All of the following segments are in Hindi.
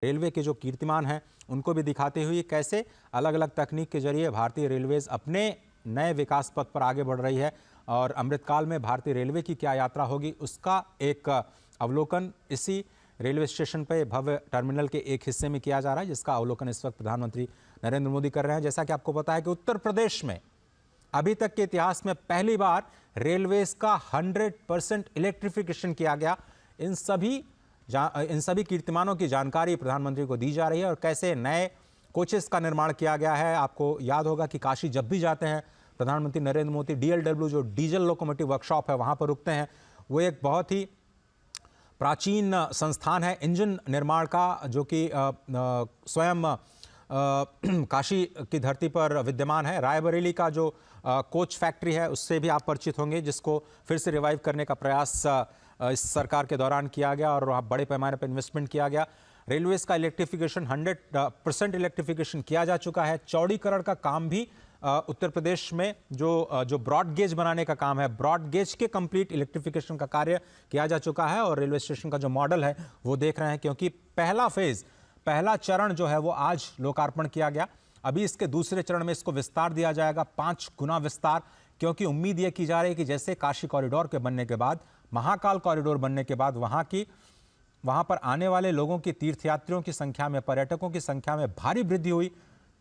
रेलवे के जो कीर्तिमान हैं उनको भी दिखाते हुए कैसे अलग अलग तकनीक के जरिए भारतीय रेलवेज अपने नए विकास पथ पर आगे बढ़ रही है और अमृतकाल में भारतीय रेलवे की क्या यात्रा होगी उसका एक अवलोकन इसी रेलवे स्टेशन पर भव्य टर्मिनल के एक हिस्से में किया जा रहा है, जिसका अवलोकन इस वक्त प्रधानमंत्री नरेंद्र मोदी कर रहे हैं। जैसा कि आपको पता है कि उत्तर प्रदेश में अभी तक के इतिहास में पहली बार रेलवेज का 100% इलेक्ट्रिफिकेशन किया गया। इन सभी कीर्तिमानों की जानकारी प्रधानमंत्री को दी जा रही है और कैसे नए कोचेस का निर्माण किया गया है। आपको याद होगा कि काशी जब भी जाते हैं प्रधानमंत्री नरेंद्र मोदी DLW जो डीजल लोकोमोटिव वर्कशॉप है वहां पर रुकते हैं। वो एक बहुत ही प्राचीन संस्थान है इंजन निर्माण का, जो कि स्वयं काशी की धरती पर विद्यमान है। रायबरेली का जो कोच फैक्ट्री है उससे भी आप परिचित होंगे, जिसको फिर से रिवाइव करने का प्रयास इस सरकार के दौरान किया गया और वहाँ बड़े पैमाने पर इन्वेस्टमेंट किया गया। रेलवेज का इलेक्ट्रिफिकेशन 100% इलेक्ट्रिफिकेशन किया जा चुका है। चौड़ीकरण का काम भी उत्तर प्रदेश में जो ब्रॉड गेज बनाने का काम है, ब्रॉड गेज के कंप्लीट इलेक्ट्रिफिकेशन का कार्य किया जा चुका है और रेलवे स्टेशन का जो मॉडल है वो देख रहे हैं, क्योंकि पहला चरण जो है वो आज लोकार्पण किया गया। अभी इसके दूसरे चरण में इसको विस्तार दिया जाएगा, 5 गुना विस्तार, क्योंकि उम्मीद यह की जा रही है कि जैसे काशी कॉरिडोर के बनने के बाद, महाकाल कॉरिडोर बनने के बाद वहां पर आने वाले लोगों की, तीर्थयात्रियों की संख्या में, पर्यटकों की संख्या में भारी वृद्धि हुई।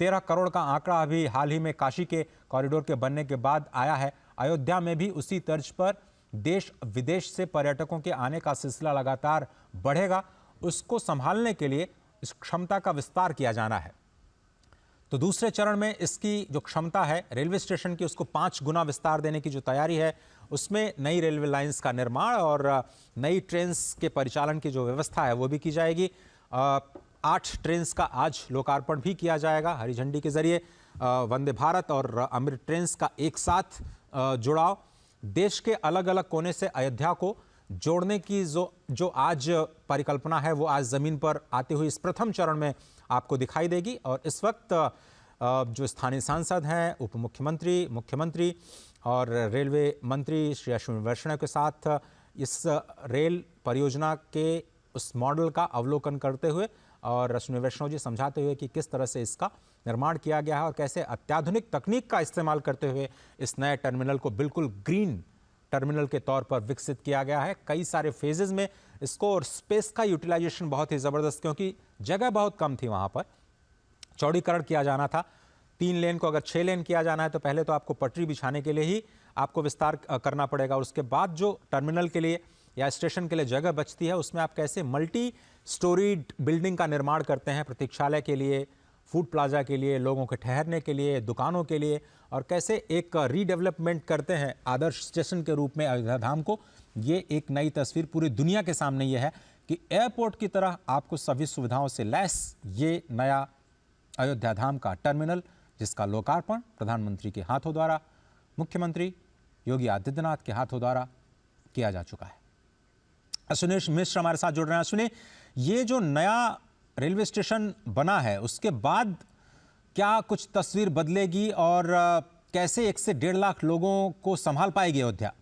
13 करोड़ का आंकड़ा अभी हाल ही में काशी के कॉरिडोर के बनने के बाद आया है। अयोध्या में भी उसी तर्ज पर देश विदेश से पर्यटकों के आने का सिलसिला लगातार बढ़ेगा। उसको संभालने के लिए इस क्षमता का विस्तार किया जाना है। तो दूसरे चरण में इसकी जो क्षमता है रेलवे स्टेशन की, उसको 5 गुना विस्तार देने की जो तैयारी है, उसमें नई रेलवे लाइंस का निर्माण और नई ट्रेन्स के परिचालन की जो व्यवस्था है वो भी की जाएगी। 8 ट्रेन्स का आज लोकार्पण भी किया जाएगा हरी झंडी के जरिए। वंदे भारत और अमृत ट्रेन्स का एक साथ जुड़ाव, देश के अलग अलग कोने से अयोध्या को जोड़ने की जो आज परिकल्पना है वो आज जमीन पर आते हुए इस प्रथम चरण में आपको दिखाई देगी। और इस वक्त जो स्थानीय सांसद हैं, उप मुख्यमंत्री, मुख्यमंत्री और रेलवे मंत्री श्री अश्विनी वैष्णव के साथ इस रेल परियोजना के उस मॉडल का अवलोकन करते हुए और अश्विनी वैष्णव जी समझाते हुए कि किस तरह से इसका निर्माण किया गया है और कैसे अत्याधुनिक तकनीक का इस्तेमाल करते हुए इस नए टर्मिनल को बिल्कुल ग्रीन टर्मिनल के तौर पर विकसित किया गया है। कई सारे फेजेस में इसको, और स्पेस का यूटिलाइजेशन बहुत ही ज़बरदस्त, क्योंकि जगह बहुत कम थी वहाँ पर। चौड़ीकरण किया जाना था, 3 लेन को अगर 6 लेन किया जाना है तो पहले तो आपको पटरी बिछाने के लिए ही आपको विस्तार करना पड़ेगा। और उसके बाद जो टर्मिनल के लिए या स्टेशन के लिए जगह बचती है उसमें आप कैसे मल्टी स्टोरीड बिल्डिंग का निर्माण करते हैं, प्रतीक्षालय के लिए, फूड प्लाजा के लिए, लोगों के ठहरने के लिए, दुकानों के लिए, और कैसे एक रीडेवलपमेंट करते हैं आदर्श स्टेशन के रूप में अयोध्या धाम को। ये एक नई तस्वीर पूरी दुनिया के सामने ये है कि एयरपोर्ट की तरह आपको सभी सुविधाओं से लैस ये नया अयोध्या धाम का टर्मिनल, जिसका लोकार्पण प्रधानमंत्री के हाथों द्वारा, मुख्यमंत्री योगी आदित्यनाथ के हाथों द्वारा किया जा चुका है। अश्विनी मिश्र हमारे साथ जुड़ रहे हैं। अश्विनी, ये जो नया रेलवे स्टेशन बना है उसके बाद क्या कुछ तस्वीर बदलेगी और कैसे 1 से 1.5 लाख लोगों को संभाल पाएगी अयोध्या?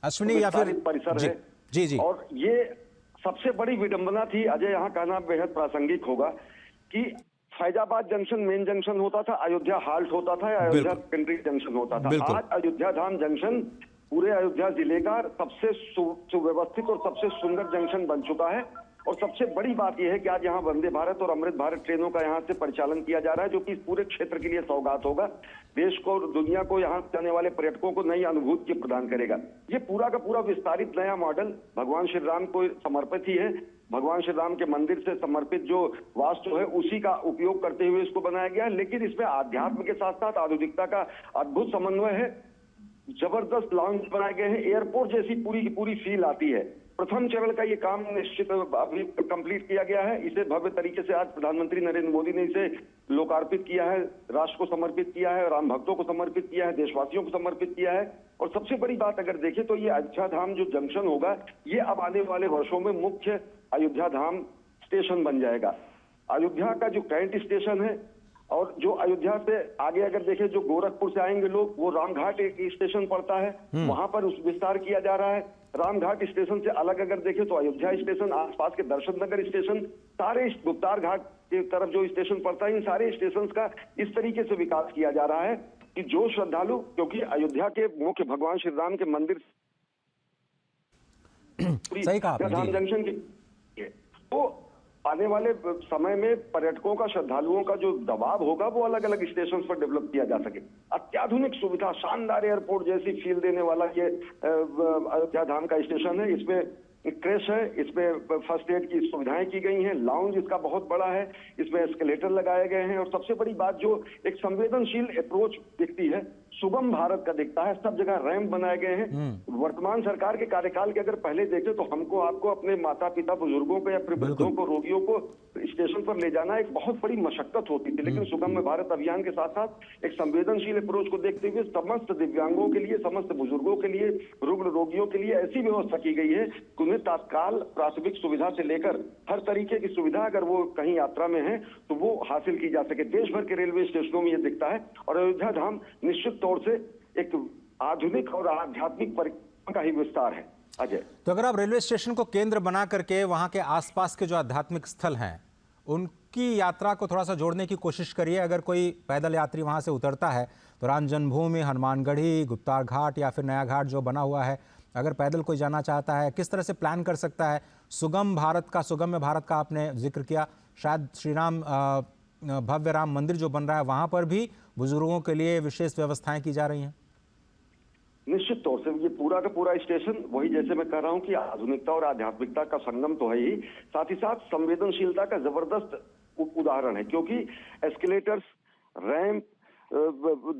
अश्विनी या फिर परिसर है जी। और ये सबसे बड़ी विडंबना थी अजय, यहाँ कहना बेहद प्रासंगिक होगा कि फैजाबाद जंक्शन मेन जंक्शन होता था, अयोध्या हाल्ट होता था, अयोध्या सेकेंडरी जंक्शन होता था। आज अयोध्या धाम जंक्शन पूरे अयोध्या जिले का सबसे सुव्यवस्थित और सबसे सुंदर जंक्शन बन चुका है। और सबसे बड़ी बात यह है कि आज यहाँ वंदे भारत और अमृत भारत ट्रेनों का यहाँ से परिचालन किया जा रहा है, जो कि इस पूरे क्षेत्र के लिए सौगात होगा। देश को और दुनिया को यहाँ जाने वाले पर्यटकों को नई अनुभूति प्रदान करेगा। ये पूरा का पूरा विस्तारित नया मॉडल भगवान श्री राम को समर्पित ही है। भगवान श्री राम के मंदिर से समर्पित जो वास्तु है उसी का उपयोग करते हुए इसको बनाया गया है, लेकिन इसमें आध्यात्म के साथ साथ आधुनिकता का अद्भुत समन्वय है। जबरदस्त लॉन्च बनाए गए हैं, एयरपोर्ट जैसी पूरी की पूरी फील आती है। प्रथम चरण का ये काम निश्चित अभी कंप्लीट किया गया है। इसे भव्य तरीके से आज प्रधानमंत्री नरेंद्र मोदी ने इसे लोकार्पित किया है, राष्ट्र को समर्पित किया है, राम भक्तों को समर्पित किया है, देशवासियों को समर्पित किया है। और सबसे बड़ी बात अगर देखें तो ये अयोध्या धाम जो जंक्शन होगा, ये अब आने वाले वर्षों में मुख्य अयोध्या धाम स्टेशन बन जाएगा। अयोध्या का जो करंट स्टेशन है और जो अयोध्या से आगे अगर देखें, जो गोरखपुर से आएंगे लोग, वो रामघाट एक स्टेशन पड़ता है, वहां पर उस विस्तार किया जा रहा है। रामघाट स्टेशन से अलग अगर देखें तो अयोध्या स्टेशन, आसपास के दर्शन नगर स्टेशन, सारे गुप्तार घाट की तरफ जो स्टेशन पड़ता है, इन सारे स्टेशन का इस तरीके से विकास किया जा रहा है कि जो श्रद्धालु, क्योंकि अयोध्या के मुख्य भगवान श्री राम के मंदिर सही कहा आपने जी। जंक्शन की तो आने वाले समय में पर्यटकों का, श्रद्धालुओं का जो दबाव होगा वो अलग अलग स्टेशन पर डेवलप किया जा सके। अत्याधुनिक सुविधा, शानदार एयरपोर्ट जैसी फील देने वाला ये अयोध्या धाम का स्टेशन है। इसमें क्रेश है, इसमें फर्स्ट एड की सुविधाएं की गई हैं, लाउंज इसका बहुत बड़ा है, इसमें एस्केलेटर लगाए गए हैं और सबसे बड़ी बात जो एक संवेदनशील अप्रोच दिखती है, सुगम भारत का दिखता है। सब जगह रैंप बनाए गए हैं। वर्तमान सरकार के कार्यकाल के अगर पहले देखें तो हमको आपको अपने माता पिता बुजुर्गों को या फिर वृद्धों को, रोगियों को स्टेशन पर ले जाना एक बहुत बड़ी मशक्कत होती थी, लेकिन सुगम भारत अभियान के साथ साथ एक संवेदनशील अप्रोच को देखते हुए समस्त दिव्यांगों के लिए, समस्त बुजुर्गों के लिए, रुग्ण रोगियों के लिए ऐसी व्यवस्था की गई है कि उन्हें तत्काल प्राथमिक सुविधा से लेकर हर तरीके की सुविधा अगर वो कहीं यात्रा में है तो वो हासिल की जा सके। देश भर के रेलवे स्टेशनों में ये दिखता है और अयोध्या धाम निश्चित तौर से एक आधुनिक और आध्यात्मिक परिक्रमा का ही विस्तार है। अजय, तो अगर आप रेलवे स्टेशन को केंद्र बना करके वहां के आसपास के जो आध्यात्मिक स्थल हैं उनकी यात्रा को थोड़ा सा जोड़ने की कोशिश करिए। अगर कोई पैदल यात्री वहां से उतरता है तो राम जन्मभूमि, हनुमानगढ़ी, गुप्तार घाट या फिर नया घाट जो बना हुआ है, अगर पैदल कोई जाना चाहता है किस तरह से प्लान कर सकता है। सुगम्य भारत का आपने जिक्र किया, शायद श्री राम भव्य राम मंदिर जो बन रहा है वहां पर भी बुजुर्गों के लिए विशेष व्यवस्थाएं की जा रही हैं। निश्चित तौर से ये पूरा का पूरा स्टेशन वही, जैसे मैं कह रहा हूं कि आधुनिकता और आध्यात्मिकता का संगम तो है ही, साथ ही साथ संवेदनशीलता का जबरदस्त उदाहरण है, क्योंकि एस्केलेटर्स, रैंप,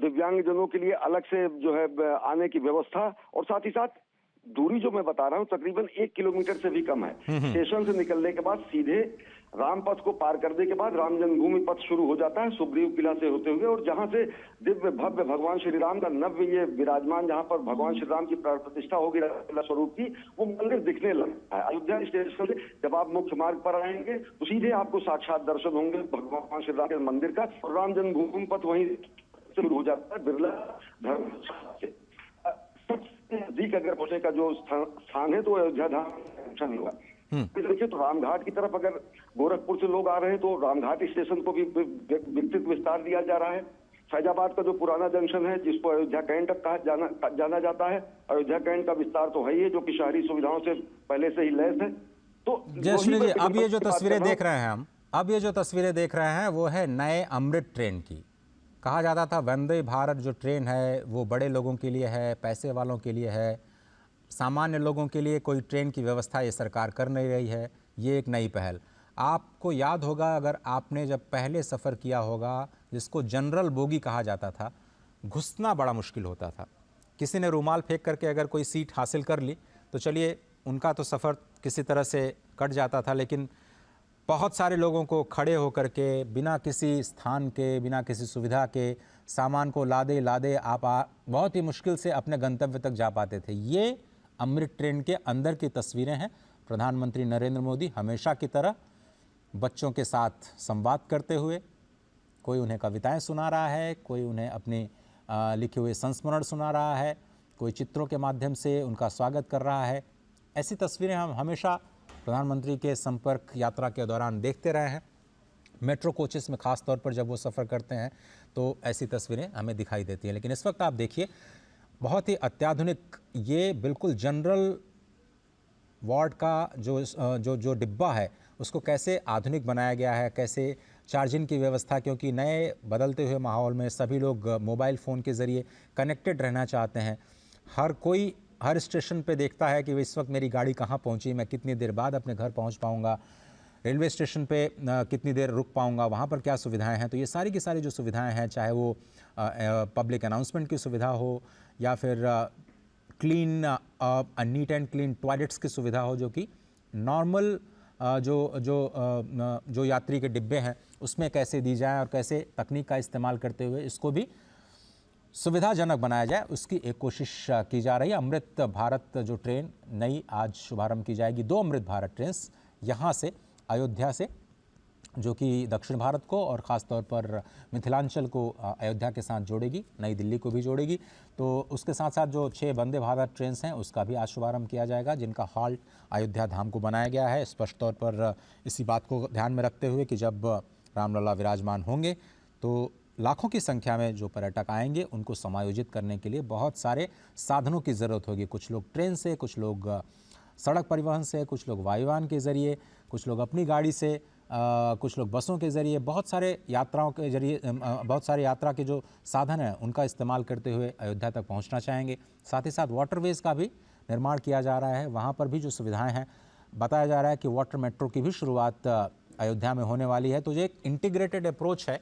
दिव्यांगजनों के लिए अलग से जो है आने की व्यवस्था और साथ ही साथ दूरी जो मैं बता रहा हूं तकरीबन 1 किलोमीटर से भी कम है। स्टेशन से निकलने के बाद सीधे राम पथ को पार करने के बाद राम जन्मभूमि पथ शुरू हो जाता है सुग्रीव किला से होते हुए, और जहां से दिव्य भव्य भगवान श्री राम का नव्य ये विराजमान, जहां पर भगवान श्री राम की प्राण प्रतिष्ठा होगी रामलीला स्वरूप की, वो मंदिर दिखने लगता है। अयोध्या स्टेशन से जब आप मुख्य मार्ग पर आएंगे तो सीधे आपको साक्षात दर्शन होंगे भगवान श्री राम के मंदिर का, और राम जन्मभूमि पथ वहीं शुरू हो जाता है बिरला धर्म से। नजदीक अगर पहुंचने का जो स्थान है तो अयोध्या धाम जंक्शन हुआ। देखिए तो रामघाट की तरफ अगर गोरखपुर से लोग आ रहे हैं तो रामघाट स्टेशन को भी विकसित विस्तार दिया जा रहा है। फैजाबाद का जो पुराना जंक्शन है जिसको अयोध्या कैंट कहा जाना जाता है, अयोध्या कैंट का विस्तार तो है ही, जो कि शहरी सुविधाओं से पहले से ही लैस है। तो जयश्री जी, अब ये जो तस्वीरें देख रहे हैं हम, अब ये जो तस्वीरें देख रहे हैं वो है नए अमृत ट्रेन की। कहा जाता था वंदे भारत जो ट्रेन है वो बड़े लोगों के लिए है, पैसे वालों के लिए है, सामान्य लोगों के लिए कोई ट्रेन की व्यवस्था ये सरकार कर नहीं रही है। ये एक नई पहल। आपको याद होगा, अगर आपने जब पहले सफ़र किया होगा, जिसको जनरल बोगी कहा जाता था, घुसना बड़ा मुश्किल होता था। किसी ने रुमाल फेंक करके अगर कोई सीट हासिल कर ली तो चलिए उनका तो सफ़र किसी तरह से कट जाता था, लेकिन बहुत सारे लोगों को खड़े होकर के बिना किसी स्थान के, बिना किसी सुविधा के सामान को लादे लादे आप बहुत ही मुश्किल से अपने गंतव्य तक जा पाते थे। ये अमृत ट्रेन के अंदर की तस्वीरें हैं। प्रधानमंत्री नरेंद्र मोदी हमेशा की तरह बच्चों के साथ संवाद करते हुए, कोई उन्हें कविताएं सुना रहा है, कोई उन्हें अपने लिखे हुए संस्मरण सुना रहा है, कोई चित्रों के माध्यम से उनका स्वागत कर रहा है। ऐसी तस्वीरें हम हमेशा प्रधानमंत्री के संपर्क यात्रा के दौरान देखते रहे हैं। मेट्रो कोचेस में ख़ास तौर पर जब वो सफ़र करते हैं तो ऐसी तस्वीरें हमें दिखाई देती हैं। लेकिन इस वक्त आप देखिए बहुत ही अत्याधुनिक, ये बिल्कुल जनरल वार्ड का जो डिब्बा है उसको कैसे आधुनिक बनाया गया है, कैसे चार्जिंग की व्यवस्था, क्योंकि नए बदलते हुए माहौल में सभी लोग मोबाइल फ़ोन के ज़रिए कनेक्टेड रहना चाहते हैं। हर कोई हर स्टेशन पे देखता है कि इस वक्त मेरी गाड़ी कहाँ पहुँची, मैं कितनी देर बाद अपने घर पहुँच पाऊँगा, रेलवे स्टेशन पे कितनी देर रुक पाऊँगा, वहाँ पर क्या सुविधाएं हैं। तो ये सारी की सारी जो सुविधाएं हैं, चाहे वो पब्लिक अनाउंसमेंट की सुविधा हो या फिर clean neat and clean toilets की सुविधा हो, जो कि नॉर्मल जो यात्री के डिब्बे हैं उसमें कैसे दी जाए और कैसे तकनीक का इस्तेमाल करते हुए इसको भी सुविधाजनक बनाया जाए, उसकी एक कोशिश की जा रही है। अमृत भारत जो ट्रेन नई आज शुभारंभ की जाएगी, 2 अमृत भारत ट्रेन यहाँ से अयोध्या से जो कि दक्षिण भारत को और ख़ास तौर पर मिथिलांचल को अयोध्या के साथ जोड़ेगी, नई दिल्ली को भी जोड़ेगी। तो उसके साथ साथ जो 6 वंदे भारत ट्रेन हैं उसका भी आज शुभारंभ किया जाएगा, जिनका हॉल्ट अयोध्या धाम को बनाया गया है, स्पष्ट तौर पर इसी बात को ध्यान में रखते हुए कि जब रामलला विराजमान होंगे तो लाखों की संख्या में जो पर्यटक आएंगे उनको समायोजित करने के लिए बहुत सारे साधनों की ज़रूरत होगी। कुछ लोग ट्रेन से, कुछ लोग सड़क परिवहन से, कुछ लोग वायुयान के ज़रिए, कुछ लोग अपनी गाड़ी से, कुछ लोग बसों के ज़रिए, बहुत सारे यात्राओं के ज़रिए, बहुत सारे यात्रा के जो साधन हैं उनका इस्तेमाल करते हुए अयोध्या तक पहुंचना चाहेंगे। साथ ही साथ वाटरवेज़ का भी निर्माण किया जा रहा है, वहां पर भी जो सुविधाएं हैं, बताया जा रहा है कि वाटर मेट्रो की भी शुरुआत अयोध्या में होने वाली है। तो ये एक इंटीग्रेटेड अप्रोच है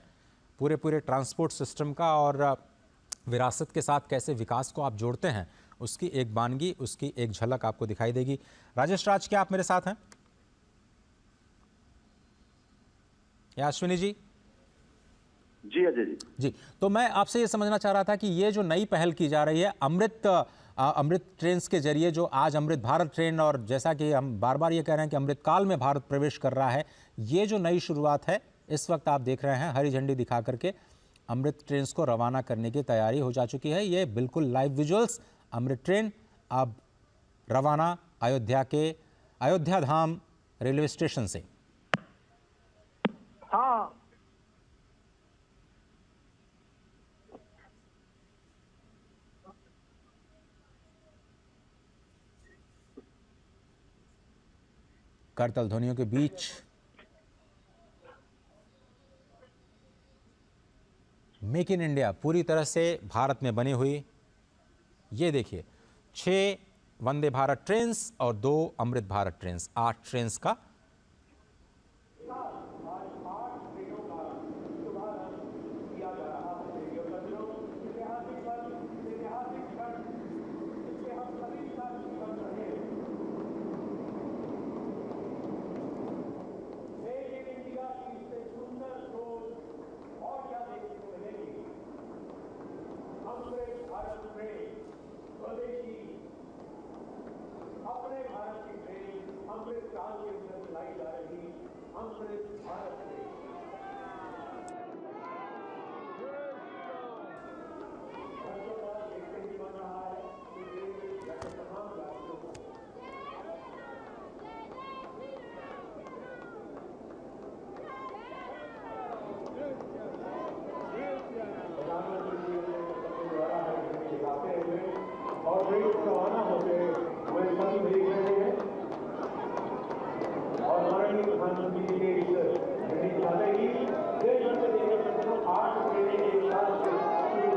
पूरे ट्रांसपोर्ट सिस्टम का, और विरासत के साथ कैसे विकास को आप जोड़ते हैं उसकी एक बानगी, उसकी एक झलक आपको दिखाई देगी। राजेश राज, क्या आप मेरे साथ हैं? या अश्विनी जी? जी अजय जी। जी, तो मैं आपसे ये समझना चाह रहा था कि ये जो नई पहल की जा रही है अमृत ट्रेन के जरिए, जो आज अमृत भारत ट्रेन, और जैसा कि हम बार बार ये कह रहे हैं कि अमृत काल में भारत प्रवेश कर रहा है, ये जो नई शुरुआत है, इस वक्त आप देख रहे हैं हरी झंडी दिखा करके अमृत ट्रेन को रवाना करने की तैयारी हो जा चुकी है। ये बिल्कुल लाइव विजुअल्स, अमृत ट्रेन अब रवाना अयोध्या धाम रेलवे स्टेशन से। हाँ, करतल ध्वनियों के बीच मेक इन इंडिया पूरी तरह से भारत में बनी हुई, ये देखिए 6 वंदे भारत ट्रेन्स और 2 अमृत भारत ट्रेन्स, 8 ट्रेन्स का अपने भारत की ट्रेन अमृत काल के अंदर चलाई जा रही अमृत भारत ट्रेन। देखते ही बन रहा है कि रेलवे जैसे तमाम यात्रियों को प्रधानमंत्री जी अपने द्वारा दिखाते हुए और ट्रेन रवाना होते हुए सभी देख रहे हैं, और माननीय प्रधानमंत्री जी के इस घड़ी जाते ही देश भर से देखकर 8 ट्रेनें एक साथ शुरू हो गई।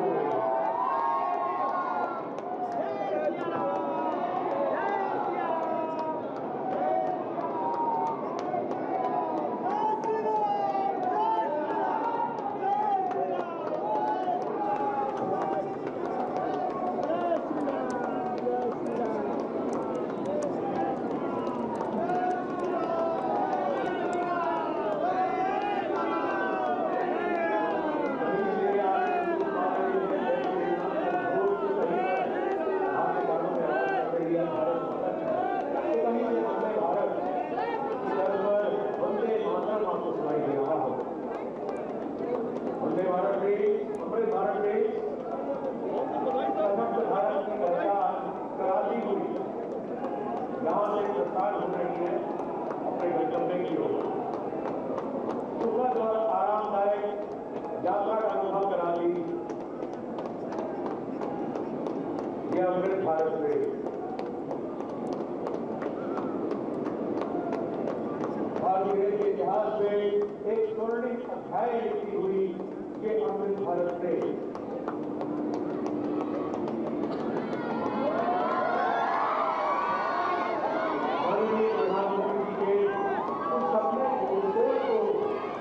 अमृत भारत में भारतीय के इतिहास में एक स्वर्णिम अध्याय लिखी हुई ये अमृत भारत में माननीय प्रधानमंत्री जी के उस सपने को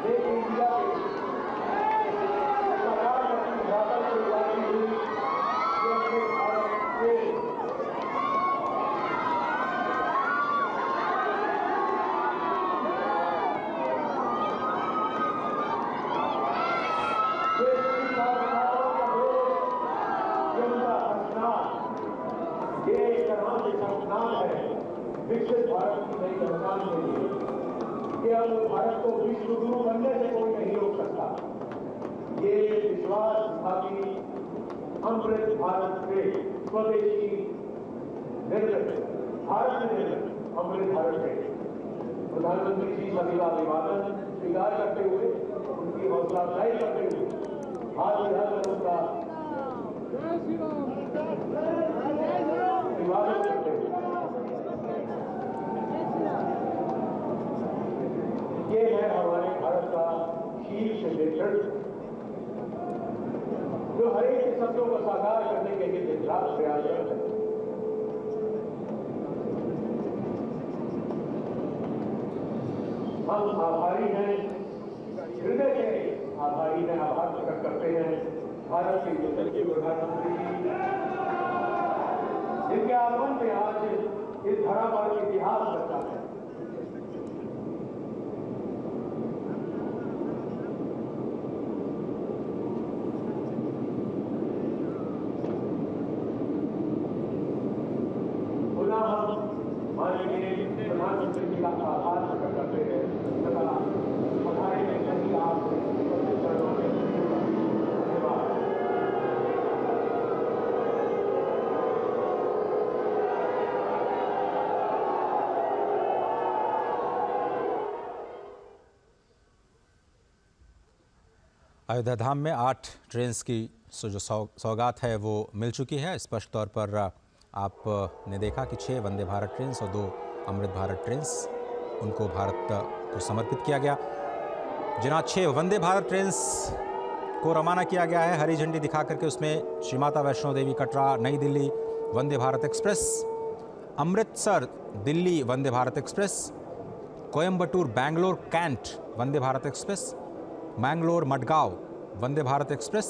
एक इंडिया के अब भारत को विश्व गुरु बनने से कोई नहीं रोक सकता। ये विश्वास था कि अमृत भारत के स्वदेशी निर्मित भारत निर्मित अमृत भारत के प्रधानमंत्री जी सभी का अभिवादन स्वीकार करते हुए, उनकी हौसला अफजाई करते हुए हाथ मिलाकर उनका अभिवादन करते हुए ये है हमारे भारत का शीर्ष नेतृत्व, जो हर एक के सपनों को साकार करने के लिए दिन रात प्रयासरत है। हम आभारी हैं, हृदय से आभारी हैं, आभार प्रकट करते हैं भारत के यशस्वी प्रधानमंत्री जी, जिनके आगमन में आज इस धरा पर इतिहास बचा है। पुनः हम माननीय प्रधानमंत्री जी का आभार प्रकट करते हैं तथा हमारे सभी आप चरणों में धन्यवाद। अयोध्या धाम में 8 ट्रेन की जो सौगात है वो मिल चुकी है। स्पष्ट तौर पर आपने देखा कि 6 वंदे भारत ट्रेन और 2 अमृत भारत ट्रेन उनको भारत को समर्पित किया गया। जिन 6 वंदे भारत ट्रेन को रवाना किया गया है हरी झंडी दिखा करके, उसमें श्री माता वैष्णो देवी कटरा नई Delhi Vande Bharat express, Amritsar Delhi Vande Bharat express, Coimbatore Bangalore cantt Vande Bharat express, Mangalore Madgaon Vande Bharat express,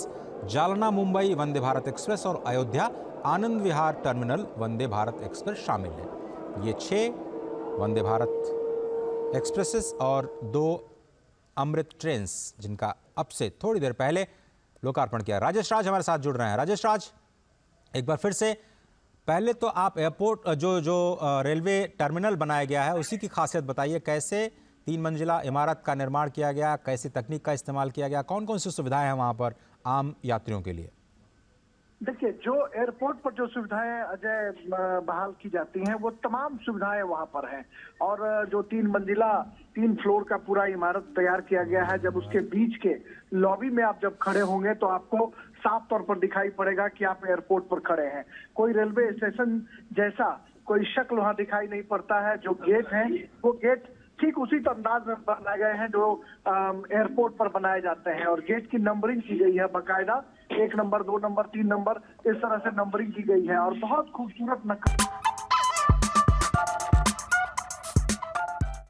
Jalna Mumbai Vande Bharat express और अयोध्या आनंद विहार टर्मिनल वंदे भारत एक्सप्रेस शामिल है। ये 6 वंदे भारत एक्सप्रेसेस और 2 अमृत ट्रेन जिनका अब से थोड़ी देर पहले लोकार्पण किया। राजेश राज हमारे साथ जुड़ रहे हैं। राजेश राज, एक बार फिर से पहले तो आप एयरपोर्ट जो रेलवे टर्मिनल बनाया गया है उसी की खासियत बताइए। कैसे 3 मंजिला इमारत का निर्माण किया गया, कैसी तकनीक का इस्तेमाल किया गया, कौन कौन सी सुविधाएं हैं वहां पर आम यात्रियों के लिए? देखिए, जो एयरपोर्ट पर जो सुविधाएं अजय बहाल की जाती हैं वो तमाम सुविधाएं वहां पर हैं। और जो 3 मंजिला 3 फ्लोर का पूरा इमारत तैयार किया गया है, जब उसके बीच के लॉबी में आप जब खड़े होंगे तो आपको साफ तौर पर दिखाई पड़ेगा कि आप एयरपोर्ट पर खड़े हैं। कोई रेलवे स्टेशन जैसा कोई शक्ल वहां दिखाई नहीं पड़ता है। जो गेट है वो गेट ठीक उसी अंदाज में बनाए गए हैं जो एयरपोर्ट पर बनाए जाते हैं। और गेट की नंबरिंग की गई है बाकायदा, 1 नंबर 2 नंबर 3 नंबर इस तरह से नंबरिंग की गई है और बहुत खूबसूरत नक्शा